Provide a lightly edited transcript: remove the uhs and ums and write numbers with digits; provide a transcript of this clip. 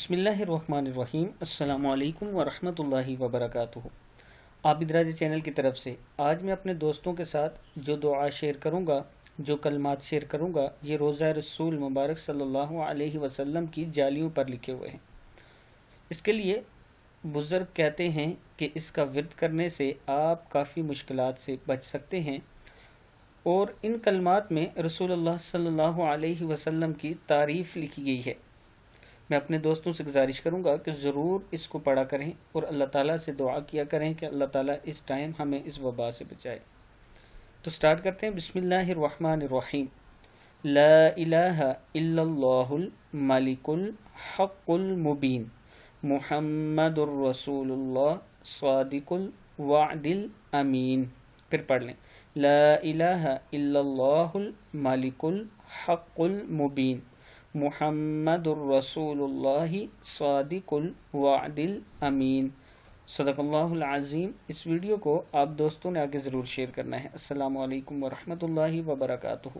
بسم اللہ الرحمن الرحیم۔ السلام علیکم ورحمۃ اللہ وبرکاتہ۔ عابد راجہ چینل کی طرف سے آج میں اپنے دوستوں کے ساتھ جو دعا شیئر کروں گا، جو کلمات شیئر کروں گا، یہ روزہ رسول مبارک صلی اللہ علیہ وسلم کی جالیوں پر لکھے ہوئے ہیں۔ اس کے لیے بزرگ کہتے ہیں کہ اس کا ورد کرنے سے آپ کافی مشکلات سے بچ سکتے ہیں، اور ان کلمات میں رسول اللہ صلی اللہ علیہ وسلم کی تعریف لکھی گئی ہے۔ میں اپنے دوستوں سے گزارش کروں گا کہ ضرور اس کو پڑھا کریں اور اللہ تعالیٰ سے دعا کیا کریں کہ اللہ تعالیٰ اس ٹائم ہمیں اس وبا سے بچائے۔ تو سٹارٹ کرتے ہیں۔ بسم اللہ الرحمن الرحیم۔ لا الہ الا اللہ الملک الحق المبین، محمد الرسول اللہ صادق الوعد الامین۔ پھر پڑھ لیں۔ لا الہ الا اللہ الملک الحق المبین، محمد الرسول اللہ صادق الوعد الامین۔ صدق اللہ العظیم۔ اس ویڈیو کو آپ دوستوں نے آگے ضرور شیئر کرنا ہے۔ السلام علیکم ورحمۃ اللہ وبرکاتہ۔